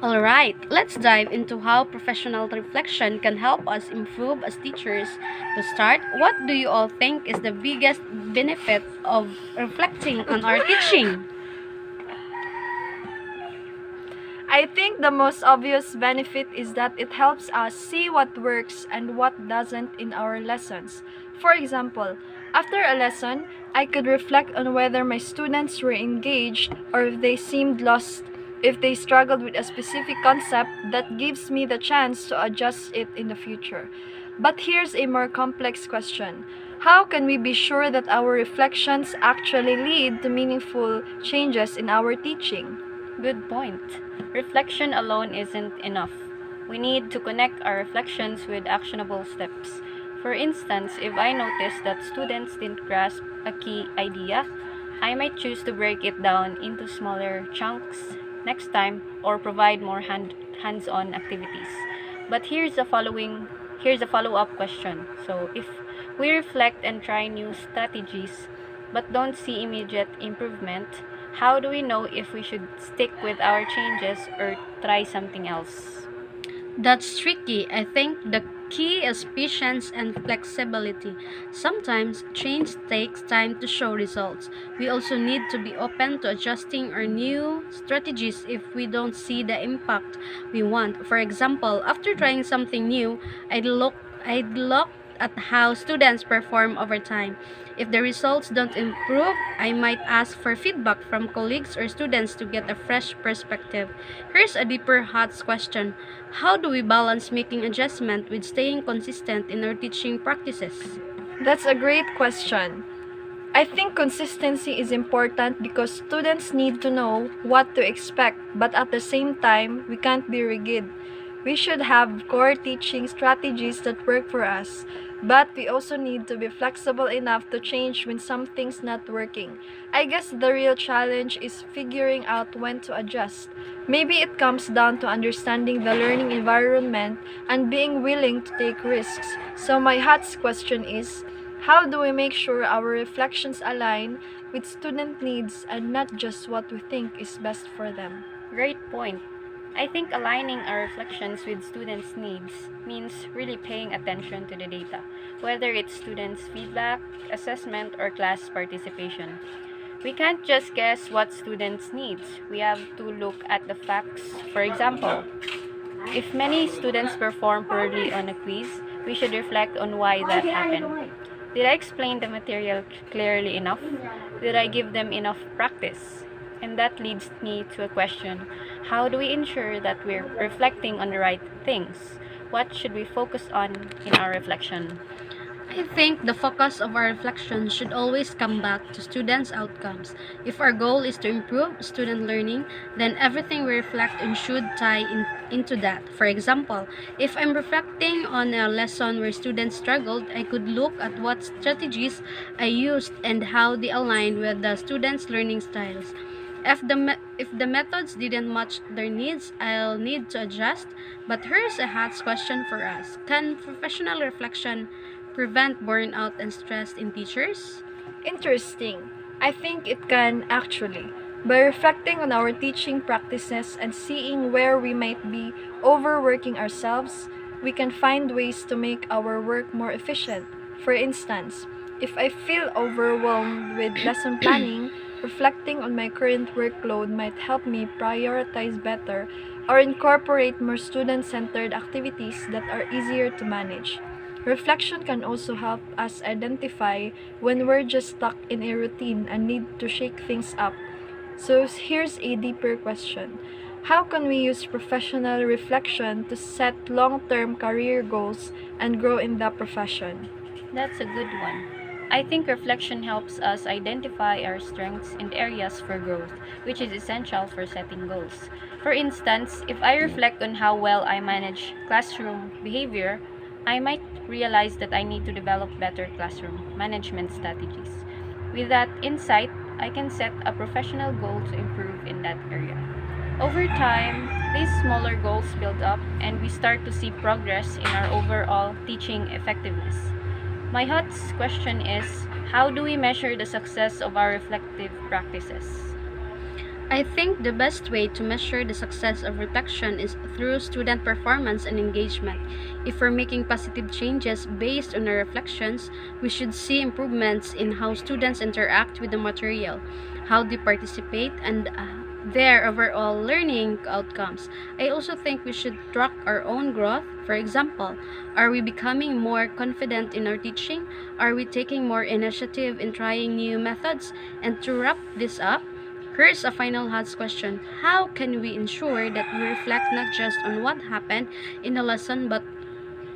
Alright, let's dive into how professional reflection can help us improve as teachers. To start, what do you all think is the biggest benefit of reflecting on our teaching? I think the most obvious benefit is that it helps us see what works and what doesn't in our lessons. For example, after a lesson, I could reflect on whether my students were engaged or if they seemed lost. If they struggled with a specific concept, that gives me the chance to adjust it in the future. But here's a more complex question. How can we be sure that our reflections actually lead to meaningful changes in our teaching? Good point. Reflection alone isn't enough. We need to connect our reflections with actionable steps. For instance, if I notice that students didn't grasp a key idea, I might choose to break it down into smaller chunks next time or provide more hands-on activities. But here's a follow-up question. So, if we reflect and try new strategies but don't see immediate improvement, how do we know if we should stick with our changes or try something else? That's tricky. I think the key is patience and flexibility. Sometimes change takes time to show results. We also need to be open to adjusting our new strategies if we don't see the impact we want. For example, after trying something new, I'd look at how students perform over time. If the results don't improve, I might ask for feedback from colleagues or students to get a fresh perspective. Here's a deeper hot question. How do we balance making adjustment with staying consistent in our teaching practices? That's a great question. I think consistency is important because students need to know what to expect, but at the same time, we can't be rigid. We should have core teaching strategies that work for us, but we also need to be flexible enough to change when something's not working. I guess the real challenge is figuring out when to adjust. Maybe it comes down to understanding the learning environment and being willing to take risks. So my hot question is, how do we make sure our reflections align with student needs and not just what we think is best for them? Great point. I think aligning our reflections with students' needs means really paying attention to the data, whether it's students' feedback, assessment, or class participation. We can't just guess what students' needs. We have to look at the facts. For example, if many students perform poorly on a quiz, we should reflect on why that happened. Did I explain the material clearly enough? Did I give them enough practice? And that leads me to a question. How do we ensure that we're reflecting on the right things? What should we focus on in our reflection? I think the focus of our reflection should always come back to students' outcomes. If our goal is to improve student learning, then everything we reflect on should into that. For example, if I'm reflecting on a lesson where students struggled, I could look at what strategies I used and how they aligned with the students' learning styles. If the methods didn't match their needs, I'll need to adjust. But here's a hot question for us. Can professional reflection prevent burnout and stress in teachers? Interesting. I think it can actually. By reflecting on our teaching practices and seeing where we might be overworking ourselves, we can find ways to make our work more efficient. For instance, if I feel overwhelmed with lesson planning, reflecting on my current workload might help me prioritize better or incorporate more student centered activities that are easier to manage. Reflection can also help us identify when we're just stuck in a routine and need to shake things up. So here's a deeper question. How can we use professional reflection to set long-term career goals and grow in the profession? That's a good one. I think reflection helps us identify our strengths and areas for growth, which is essential for setting goals. For instance, if I reflect on how well I manage classroom behavior, I might realize that I need to develop better classroom management strategies. With that insight, I can set a professional goal to improve in that area. Over time, these smaller goals build up and we start to see progress in our overall teaching effectiveness. My hot question is, how do we measure the success of our reflective practices? I think the best way to measure the success of reflection is through student performance and engagement. If we're making positive changes based on our reflections, we should see improvements in how students interact with the material, how they participate, and their overall learning outcomes. I also think we should track our own growth. For example, are we becoming more confident in our teaching? Are we taking more initiative in trying new methods? And to wrap this up, here's a final last question. How can we ensure that we reflect not just on what happened in the lesson but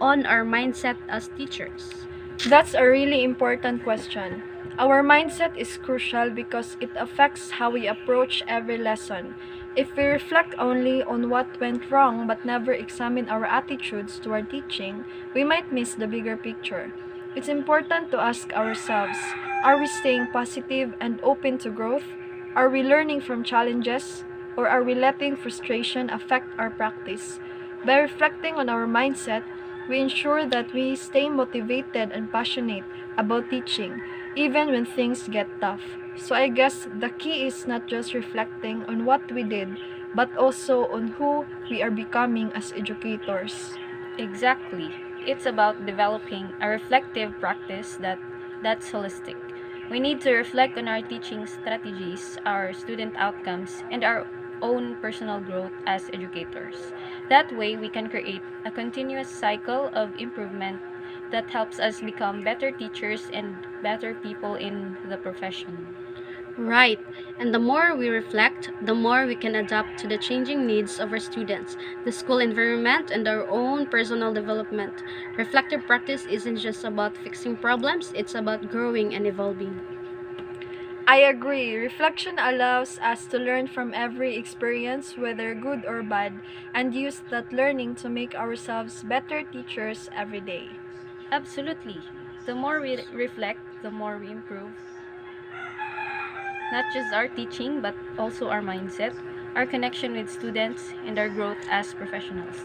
on our mindset as teachers? That's a really important question. Our mindset is crucial because it affects how we approach every lesson. If we reflect only on what went wrong but never examine our attitudes toward teaching, we might miss the bigger picture. It's important to ask ourselves, are we staying positive and open to growth? Are we learning from challenges? Or are we letting frustration affect our practice? By reflecting on our mindset, we ensure that we stay motivated and passionate about teaching, even when things get tough. So I guess the key is not just reflecting on what we did, but also on who we are becoming as educators. Exactly. It's about developing a reflective practice that's holistic. We need to reflect on our teaching strategies, our student outcomes, and our own personal growth as educators. That way, we can create a continuous cycle of improvement that helps us become better teachers and better people in the profession. Right. And the more we reflect, the more we can adapt to the changing needs of our students, the school environment, and our own personal development. Reflective practice isn't just about fixing problems, it's about growing and evolving. I agree. Reflection allows us to learn from every experience, whether good or bad, and use that learning to make ourselves better teachers every day. Absolutely. The more we reflect, the more we improve, not just our teaching, but also our mindset, our connection with students, and our growth as professionals.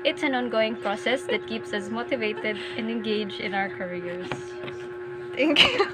It's an ongoing process that keeps us motivated and engaged in our careers. Thank you.